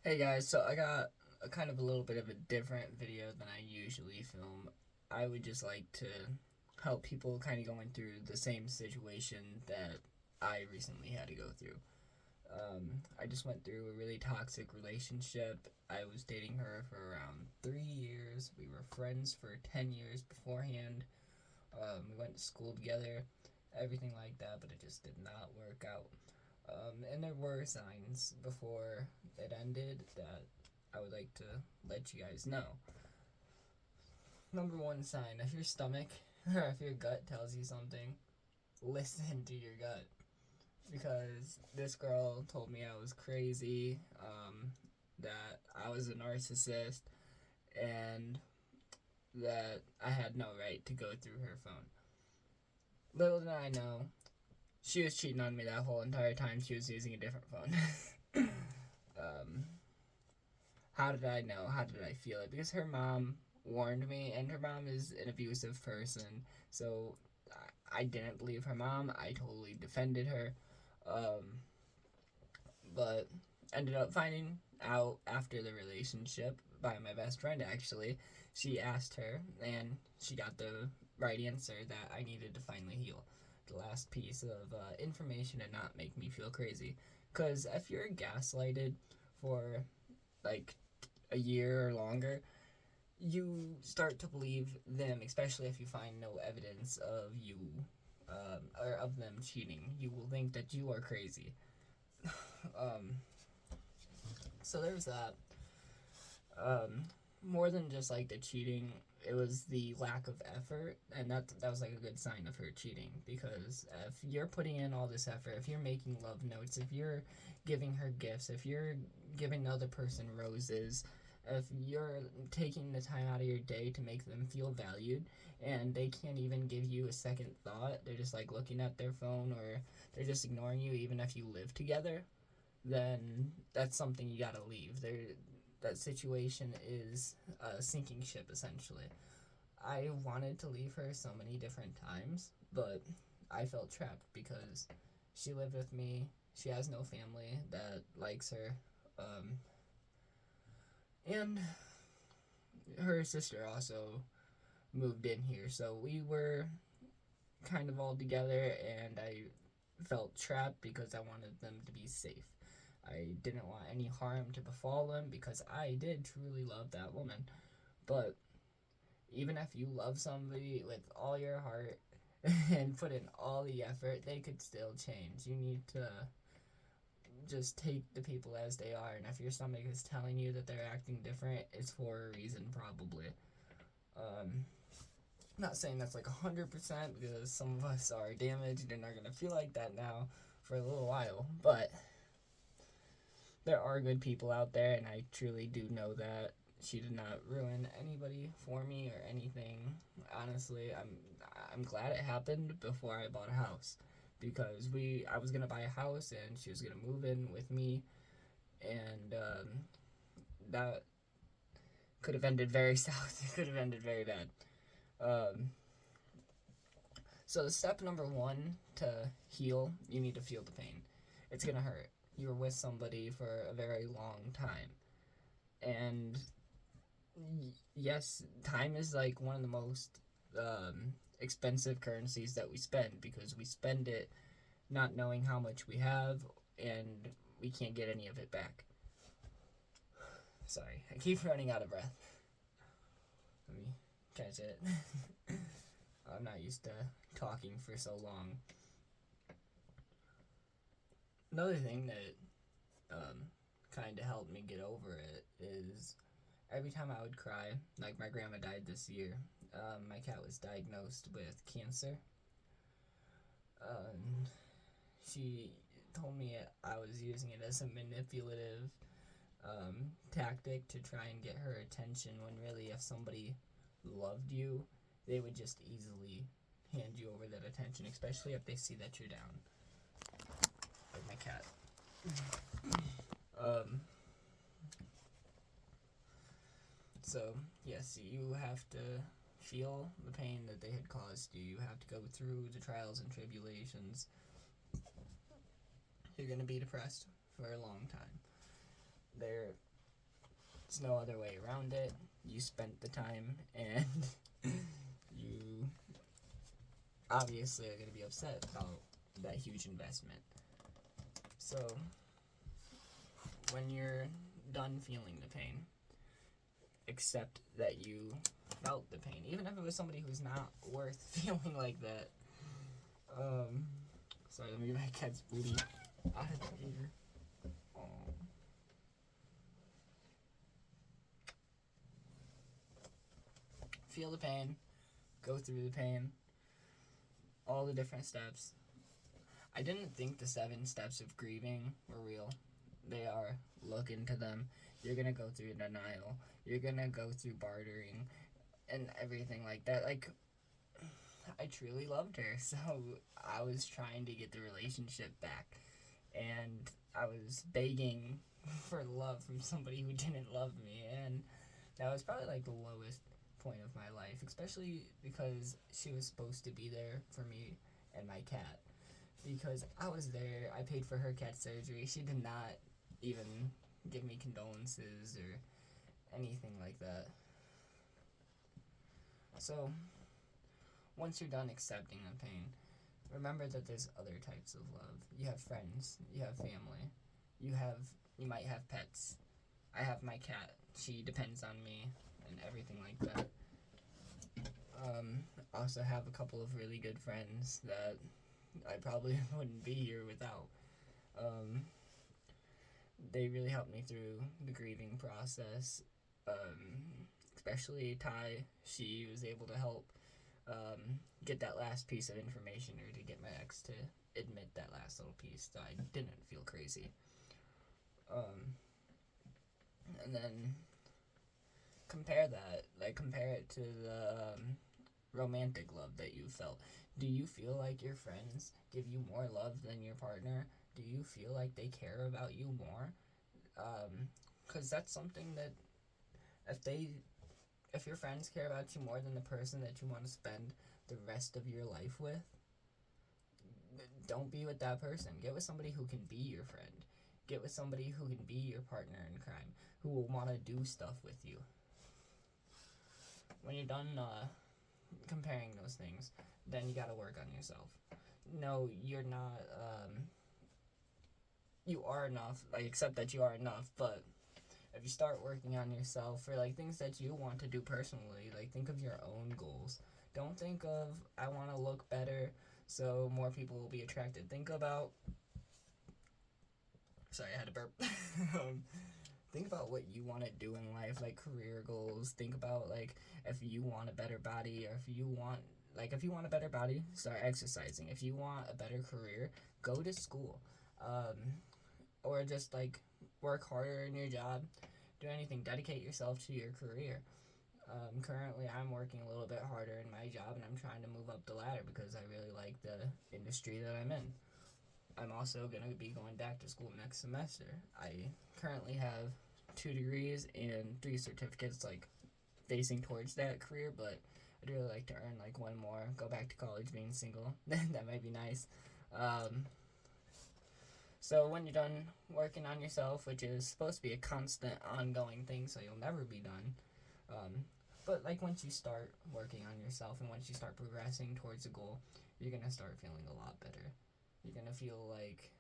Hey guys, so I got a kind of a little bit of a different video than I usually film. I would just like to help people kind of going through the same situation that I recently had to go through. I just went through a really toxic relationship. I was dating her for around 3 years. We were friends for 10 years beforehand. We went to school together, everything like that, but it just did not work out. And there were signs before it ended that I would like to let you guys know. Number one sign, if your stomach or if your gut tells you something, listen to your gut. Because this girl told me I was crazy, that I was a narcissist, and that I had no right to go through her phone. Little did I know, she was cheating on me that whole entire time. She was using a different phone. um, how did I know? How did I feel it? Because her mom warned me, and her mom is an abusive person. So I didn't believe her mom. I totally defended her. Um, but ended up finding out after the relationship by my best friend, actually. She asked her, and she got the right answer that I needed to finally heal. The last piece of information and not make me feel crazy. Because if you're gaslighted for like a year or longer, you start to believe them, especially if you find no evidence of you or of them cheating. You will think that you are crazy. um, so there's that. Um, More than just like the cheating, it was the lack of effort, and that was like a good sign of her cheating. Because if you're putting in all this effort, if you're making love notes, if you're giving her gifts, if you're giving the other person roses, if you're taking the time out of your day to make them feel valued, and they can't even give you a second thought, they're just like looking at their phone, or they're just ignoring you even if you live together, then that's something you gotta leave. That situation is a sinking ship, essentially. I wanted to leave her so many different times, but I felt trapped because she lived with me. She has no family that likes her. And her sister also moved in here. So we were kind of all together, and I felt trapped because I wanted them to be safe. I didn't want any harm to befall them because I did truly love that woman. But even if you love somebody with all your heart and put in all the effort, they could still change. You need to just take the people as they are, and if your stomach is telling you that they're acting different, it's for a reason, probably. Um, Not saying that's like 100% because some of us are damaged and are gonna feel like that now for a little while, but there are good people out there, and I truly do know that she did not ruin anybody for me or anything. Honestly, I'm glad it happened before I bought a house, because I was gonna buy a house and she was gonna move in with me, and that could have ended very south. It could have ended very bad. Um, so step number one to heal, you need to feel the pain. It's gonna hurt. You were with somebody for a very long time, and yes, time is like one of the most expensive currencies that we spend, because we spend it not knowing how much we have, and we can't get any of it back. Sorry, I keep running out of breath. Let me catch it. I'm not used to talking for so long. Another thing that kind of helped me get over it is every time I would cry, like my grandma died this year. My cat was diagnosed with cancer. Um, she told me I was using it as a manipulative tactic to try and get her attention, when really, if somebody loved you, they would just easily hand you over that attention, especially if they see that you're down. Like my cat. Um, so, yes, you have to feel the pain that they had caused you. You have to go through the trials and tribulations. You're going to be depressed for a long time. There There's no other way around it. You spent the time, and you obviously are going to be upset about that huge investment. So, when you're done feeling the pain, accept that you felt the pain, even if it was somebody who's not worth feeling like that. Sorry, let me get my cat's booty out of the ear. Feel the pain, go through the pain, all the different steps. I didn't think the 7 steps of grieving were real. They are. Look into them. You're gonna go through denial. You're gonna go through bartering and everything like that. Like, I truly loved her, so I was trying to get the relationship back, and I was begging for love from somebody who didn't love me, and that was probably like the lowest point of my life, especially because she was supposed to be there for me and my cat, because I was there. I paid for her cat surgery. She did not even give me condolences or anything like that. So once you're done accepting the pain, remember that there's other types of love. You have friends, you have family, you might have pets. I have my cat. She depends on me and everything like that. Also have a couple of really good friends that I probably wouldn't be here without. They really helped me through the grieving process. Especially Ty. She was able to help get that last piece of information, or to get my ex to admit that last little piece, so I didn't feel crazy. And then compare it to the romantic love that you felt. Do you feel like your friends give you more love than your partner? Do you feel like they care about you more? Because that's something that if your friends care about you more than the person that you want to spend the rest of your life with, don't be with that person. Get with somebody who can be your friend. Get with somebody who can be your partner in crime, who will want to do stuff with you. When you're done comparing those things, then you gotta work on yourself. No, you're not, you are enough, like, accept that you are enough, but if you start working on yourself for, like, things that you want to do personally, like, think of your own goals. Don't think of, I want to look better so more people will be attracted. Think about, sorry, I had to burp. Think about what you want to do in life, like career goals. Think about, like, if you want a better body, or if you want a better body, start exercising. If you want a better career, go to school. Or just, like, work harder in your job. Do anything. Dedicate yourself to your career. Currently, I'm working a little bit harder in my job, and I'm trying to move up the ladder because I really like the industry that I'm in. I'm also going to be going back to school next semester. I currently have 2 degrees and 3 certificates, like, facing towards that career, but I'd really like to earn, like, 1 more, go back to college being single. That might be nice. So when you're done working on yourself, which is supposed to be a constant, ongoing thing, so you'll never be done, but, like, once you start working on yourself and once you start progressing towards a goal, you're going to start feeling a lot better. You're going to feel like,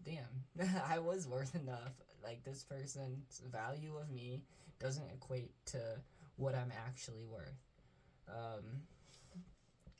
damn, I was worth enough. Like, this person's value of me doesn't equate to what I'm actually worth.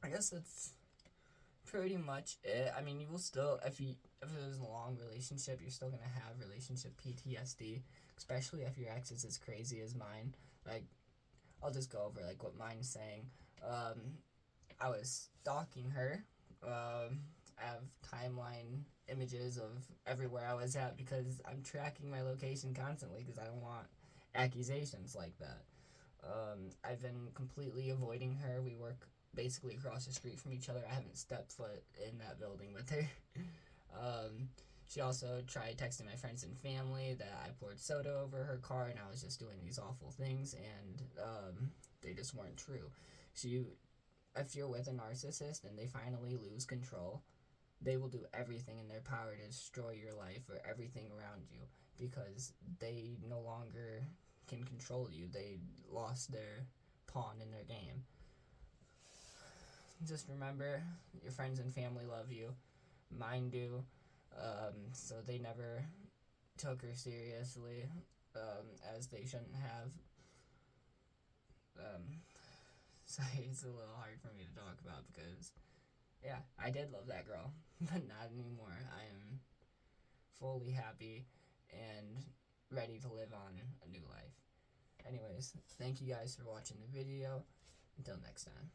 I guess that's pretty much it. I mean, you will still, if it was a long relationship, you're still going to have relationship PTSD, especially if your ex is as crazy as mine. Like, I'll just go over, like, what mine's saying. I was stalking her. I have timeline images of everywhere I was at because I'm tracking my location constantly because I don't want accusations like that. I've been completely avoiding her. We work basically across the street from each other. I haven't stepped foot in that building with her. She also tried texting my friends and family that I poured soda over her car and I was just doing these awful things, and they just weren't true. If you're with a narcissist and they finally lose control, they will do everything in their power to destroy your life or everything around you because they no longer can control you. They lost their pawn in their game. Just remember, your friends and family love you. Mine do. So they never took her seriously, as they shouldn't have. Sorry, it's a little hard for me to talk about because, yeah, I did love that girl, but not anymore. I am fully happy and ready to live on a new life. Anyways, thank you guys for watching the video. Until next time.